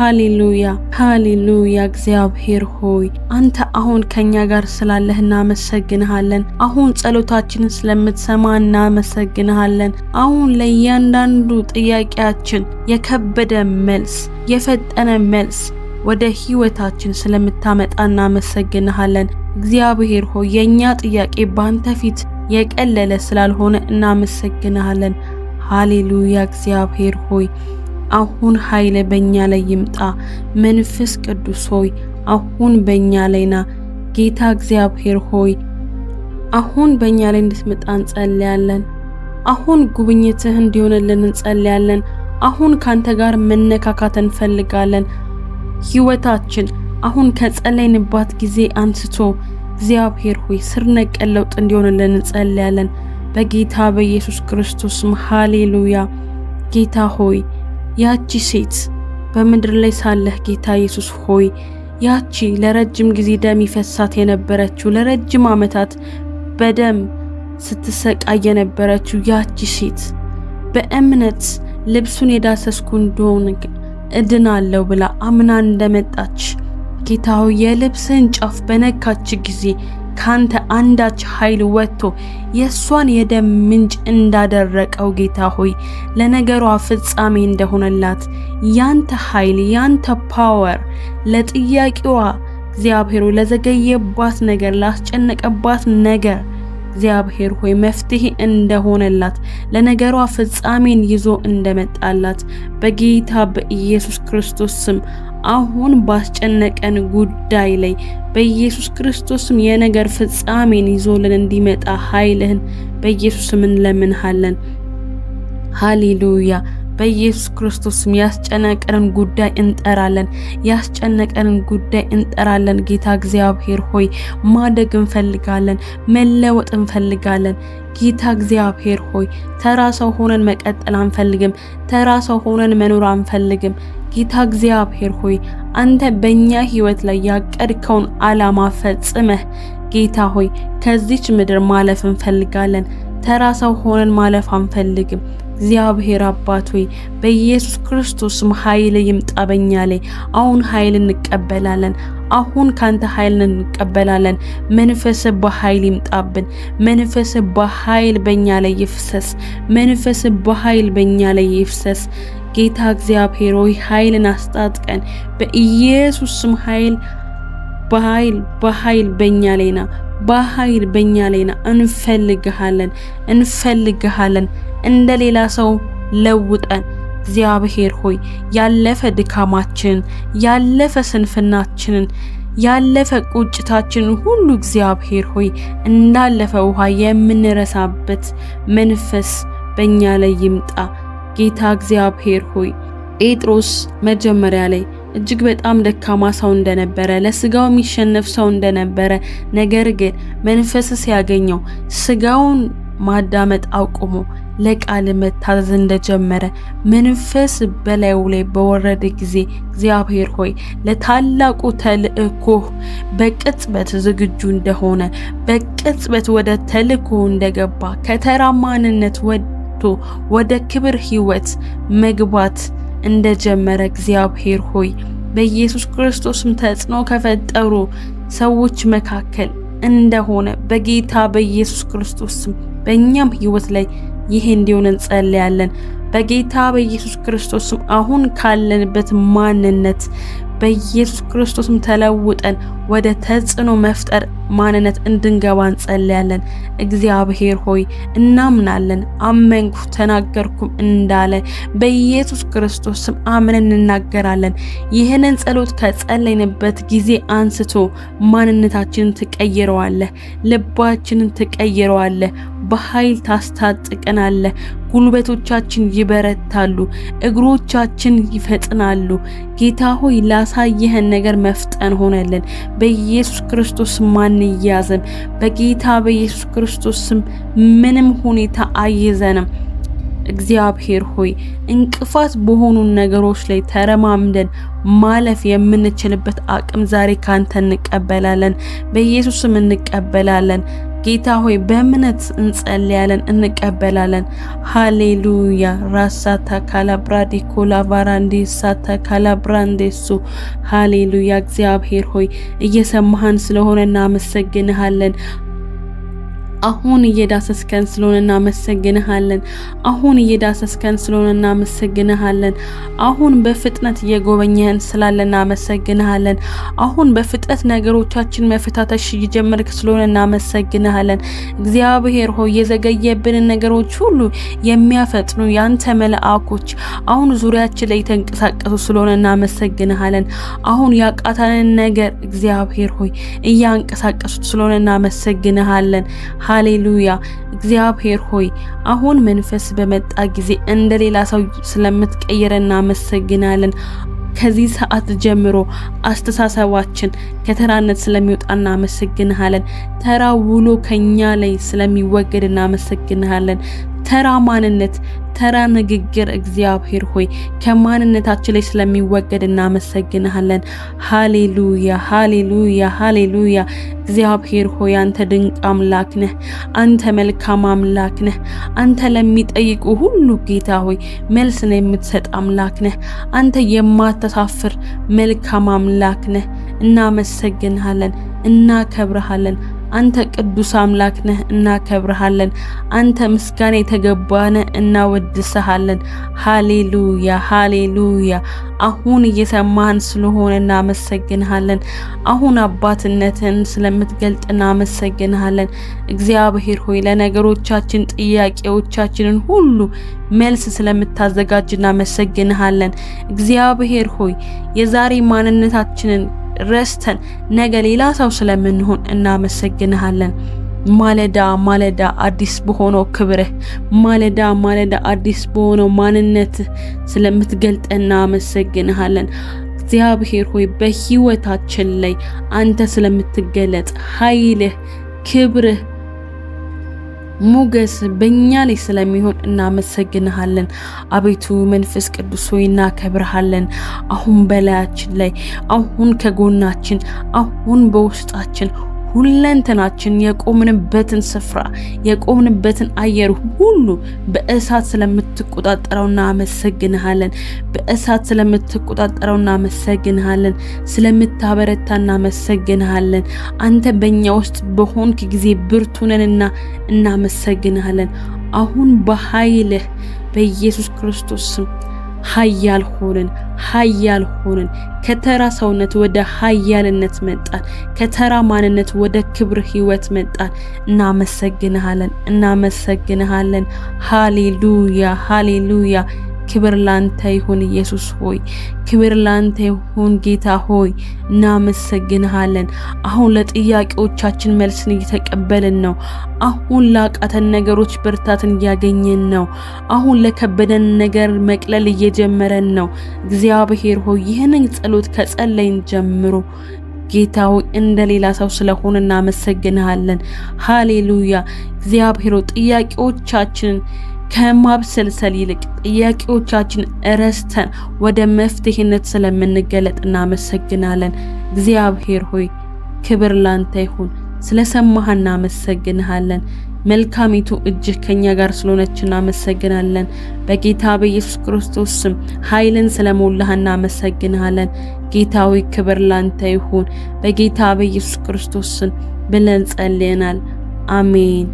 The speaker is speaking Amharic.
ሃሌሉያ ሃሌሉያ። እግዚአብሔር ሆይ አንተ አሁን ከኛ ጋር ስላለህ እናመሰግንሃለን። አሁን ጸሎታችንን ስለምትሰማ እናመሰግንሃለን። አሁን ለእያንዳንዱ ጥያቄያችን የከበደ መልስ፣ የፈጠነ መልስ ወደ ህይወታችን ስለምታመጣ እናመሰግንሃለን። እግዚአብሔር ሆይ የኛ ጥያቄ ባንተ ፊት የቀለለ ስላልሆነ እናመሰግንሃለን። ሃሌሉያ። እግዚአብሔር ሆይ አሁን ኃይል በእኛ ላይ ይምጣ። መንፈስ ቅዱስ ሆይ አሁን በእኛ ላይና ጌታ እግዚአብሔር ሆይ አሁን በእኛ ላይ እንድትመጣ እንጸልያለን። አሁን ጉብኝትህ እንዲሆንልን እንጸልያለን። አሁን ካንተ ጋር መነካካት እንፈልጋለን። ህይወታችን አሁን ከጸለይንባት ጊዜ አንስቶ እግዚአብሔር ሆይ ስር ነቀል ለውጥ እንዲሆንልን እንጸልያለን በጌታ በኢየሱስ ክርስቶስም። ሃሌሉያ። ጌታ ሆይ ያቺ ሴት በምድር ላይ ሳለህ ጌታ ኢየሱስ ሆይ ያቺ ለረጅም ጊዜ ደም ይፈሳት የነበረችው ለረጅም ዓመታት በደም ስትሰቃይ የነበረችው ያቺ ሴት በእምነት ልብሱን የዳሰስኩ እንደሆነ እድናለሁ ብላ አምና እንደመጣች ጌታ ሆይ የልብስን ጫፍ በነካች ጊዜ ካንተ አንዳች ኃይል ወጥቶ የሷን የደም ምንጭ እንዳደረቀው ጌታ ሆይ ለነገሯ ፍጻሜ እንደሆነላት ያንተ ኃይል ያንተ ፓወር ለጥያቄዋ እግዚአብሔር ለዘገየባት ነገር ላስጨነቀባት ነገር እግዚአብሔር ሆይ መፍትሄ እንደሆነላት ለነገሯ ፍጻሜን ይዞ እንደመጣላት በጌታ በኢየሱስ ክርስቶስ ስም አሁን ባስጨነቀን ጉዳይ ላይ በኢየሱስ ክርስቶስ ስም የነገር ፍጻሜን ይዞልን እንዲመጣ ኃይልህን በኢየሱስ ስም እንለምንሃለን። ሃሌሉያ። በኢየሱስ ክርስቶስ ስም ያስጨነቀንን ጉዳይ እንጠራለን። ያስጨነቀንን ጉዳይ እንጠራለን። ጌታ እግዚአብሔር ሆይ ማደግ እንፈልጋለን፣ መለወጥ እንፈልጋለን። ጌታ እግዚአብሔር ሆይ ተራ ሰው ሆነን መቀጠል አንፈልግም። ተራ ሰው ሆነን መኖር አንፈልግም። ጌታ እግዚአብሔር ሆይ አንተ በእኛ ህይወት ላይ ያቀድከውን ዓላማ ፈጽመህ ጌታ ሆይ ከዚች ምድር ማለፍ እንፈልጋለን። ተራ ሰው ሆነን ማለፍ አንፈልግም። እግዚአብሔር አባት ሆይ በኢየሱስ ክርስቶስም ኃይል ይምጣ በእኛ ላይ። አሁን ኃይል እንቀበላለን። አሁን ካንተ ኃይል እንቀበላለን። መንፈስ በኃይል ይምጣብን። መንፈስ በኃይል በእኛ ላይ ይፍሰስ። መንፈስ በኃይል በእኛ ላይ ይፍሰስ። ጌታ እግዚአብሔር ሆይ ኃይልን አስታጥቀን በኢየሱስ ስም። በኃይል በእኛ ላይና በኃይል በእኛ ላይና እንፈልግሃለን። እንደሌላ ሰው ለውጠን እግዚአብሔር ሆይ ያለፈ ድካማችንን፣ ያለፈ ስንፍናችንን፣ ያለፈ ቁጭታችንን ሁሉ እግዚአብሔር ሆይ እንዳለፈ ውሃ የምንረሳበት መንፈስ በእኛ ላይ ይምጣ። ጌታ እግዚአብሔር ሆይ ጴጥሮስ መጀመሪያ ላይ እጅግ በጣም ደካማ ሰው እንደነበረ፣ ለስጋው የሚሸነፍ ሰው እንደነበረ፣ ነገር ግን መንፈስ ሲያገኘው ስጋውን ማዳመጥ አቁሞ ለቃል መታዘዝ እንደጀመረ መንፈስ በላዩ ላይ በወረደ ጊዜ እግዚአብሔር ሆይ ለታላቁ ተልእኮ በቅጽበት ዝግጁ እንደሆነ፣ በቅጽበት ወደ ተልእኮ እንደገባ፣ ከተራ ማንነት ወደ ክብር ህይወት መግባት እንደጀመረ እግዚአብሔር ሆይ በኢየሱስ ክርስቶስም ተጽዕኖ ከፈጠሩ ሰዎች መካከል እንደሆነ በጌታ በኢየሱስ ክርስቶስም በእኛም ህይወት ላይ ይሄ እንዲሆን እንጸልያለን። በጌታ በኢየሱስ ክርስቶስም አሁን ካለንበት ማንነት በኢየሱስ ክርስቶስም ተለውጠን ወደ ተጽዕኖ መፍጠር ማንነት እንድንገባ እንጸልያለን። እግዚአብሔር ሆይ እናምናለን። አመንኩ ተናገርኩም እንዳለ በኢየሱስ ክርስቶስም አምነን እንናገራለን። ይህንን ጸሎት ከጸለይንበት ጊዜ አንስቶ ማንነታችንን ትቀይረዋለህ፣ ልባችንን ትቀይረዋለህ፣ በኃይል ታስታጥቀናለህ። ጉልበቶቻችን ይበረታሉ፣ እግሮቻችን ይፈጥናሉ። ጌታ ሆይ ላሳየህን ነገር መፍጠን ሆነልን። በኢየሱስ ክርስቶስ ማንያዘን፣ በጌታ በኢየሱስ ክርስቶስ ምንም ሁኔታ አይዘንም። እግዚአብሔር ሆይ እንቅፋት በሆኑ ነገሮች ላይ ተረማምደን ማለፍ የምንችልበት አቅም ዛሬ ካንተ እንቀበላለን። በኢየሱስም እንቀበላለን። ጌታ ሆይ በእምነት እንጸልያለን፣ እንቀበላለን። ሃሌሉያ ራሳታ ካላብራዲ ኮላቫራንዲ ሳታ ካላብራንዴሱ ሃሌሉያ። እግዚአብሔር ሆይ እየሰማህን ስለሆነ እናመሰግንሃለን። አሁን እየዳሰስከን ስለሆነ እናመሰግንሃለን። አሁን እየዳሰስከን ስለሆነ እናመሰግንሃለን። አሁን በፍጥነት እየጎበኘህን ስላለ እናመሰግንሃለን። አሁን በፍጥነት ነገሮቻችን መፈታተሽ እየጀመርክ ስለሆነ እናመሰግንሃለን። እግዚአብሔር ሆይ የዘገየብንን ነገሮች ሁሉ የሚያፈጥኑ ያንተ መልአኮች አሁን ዙሪያችን ላይ ተንቀሳቀሱ ስለሆነ እናመሰግንሃለን። አሁን ያቃታንን ነገር እግዚአብሔር ሆይ እያንቀሳቀሱት ስለሆነ እናመሰግንሃለን። ሃሌሉያ እግዚአብሔር ሆይ አሁን መንፈስ በመጣ ጊዜ እንደሌላ ሰው ስለምትቀየረና እናመሰግናለን። ከዚህ ሰዓት ጀምሮ አስተሳሰባችን ከተራነት ስለሚወጣና እናመሰግንሃለን። ተራ ውሎ ከኛ ላይ ስለሚወገድ እናመሰግንሃለን። ተራ ማንነት ተራ ንግግር እግዚአብሔር ሆይ ከማንነታችን ላይ ስለሚወገድ እናመሰግንሃለን። ሃሌሉያ ሃሌሉያ ሃሌሉያ። እግዚአብሔር ሆይ አንተ ድንቅ አምላክ ነህ። አንተ መልካም አምላክ ነህ። አንተ ለሚጠይቁ ሁሉ ጌታ ሆይ መልስን የምትሰጥ አምላክ ነህ። አንተ የማታሳፍር መልካም አምላክ ነህ። እናመሰግንሃለን፣ እናከብርሃለን። አንተ ቅዱስ አምላክ ነህ፣ እናከብርሃለን። አንተ ምስጋና የተገባነ እናወድስሃለን። ሃሌሉያ ሃሌሉያ። አሁን እየሰማህን ስለሆነ እናመሰግንሃለን። አሁን አባትነትን ስለምትገልጥ እናመሰግንሃለን። እግዚአብሔር ሆይ ለነገሮቻችን ጥያቄዎቻችንን ሁሉ መልስ ስለምታዘጋጅ እናመሰግንሃለን። እግዚአብሔር ሆይ የዛሬ ማንነታችንን ረስተን ነገ ሌላ ሰው ስለምንሆን እናመሰግንሃለን። ማለዳ ማለዳ አዲስ በሆነው ክብርህ ማለዳ ማለዳ አዲስ በሆነው ማንነትህ ስለምትገልጥ እናመሰግንሃለን። እግዚአብሔር ሆይ በህይወታችን ላይ አንተ ስለምትገለጥ ኃይልህ፣ ክብርህ፣ ሞገስ በእኛ ላይ ስለሚሆን እናመሰግንሃለን። አቤቱ መንፈስ ቅዱስ ሆይ እናከብርሃለን። አሁን በላያችን ላይ አሁን ከጎናችን አሁን በውስጣችን ሁለንተናችን የቆምንበትን ስፍራ የቆምንበትን አየር ሁሉ በእሳት ስለምትቆጣጠረው እናመሰግንሃለን። በእሳት ስለምትቆጣጠረው እናመሰግንሃለን። ስለምታበረታ እናመሰግንሃለን። አንተ በእኛ ውስጥ በሆንክ ጊዜ ብርቱ ነንና እናመሰግንሃለን። አሁን በኃይልህ በኢየሱስ ክርስቶስ ስም ኃያል ሆንን። ከተራ ሰውነት ወደ ኃያልነት መጣን። ከተራ ማንነት ወደ ክብር ህይወት መጣን። እናመሰግንሃለን። ሃሌሉያ ሃሌሉያ። ክብር ላንተ ይሁን ኢየሱስ ሆይ፣ ክብር ላንተ ይሁን ጌታ ሆይ። እናመሰግንሃለን። አሁን ለጥያቄዎቻችን መልስን እየተቀበልን ነው። አሁን ላቃተን ነገሮች ብርታትን እያገኘን ነው። አሁን ለከበደን ነገር መቅለል እየጀመረን ነው። እግዚአብሔር ሆይ ይህንን ጸሎት ከጸለይን ጀምሮ ጌታ ሆይ እንደሌላ ሰው ስለሆነ እናመሰግንሃለን። ሃሌሉያ። እግዚአብሔር ሆይ ጥያቄዎቻችንን ከማብሰልሰል ይልቅ ጥያቄዎቻችን ረስተን ወደ መፍትሄነት ስለምንገለጥ እናመሰግናለን። እግዚአብሔር ሆይ ክብር ላንተ ይሁን። ስለሰማህ እናመሰግንሃለን። መልካሚቱ እጅህ ከኛ ጋር ስለሆነች እናመሰግናለን። በጌታ በኢየሱስ ክርስቶስ ስም ኃይልን ስለሞላህ እናመሰግንሃለን። ጌታ ሆይ ክብር ላንተ ይሁን። በጌታ በኢየሱስ ክርስቶስ ስም ብለን ጸልየናል። አሜን።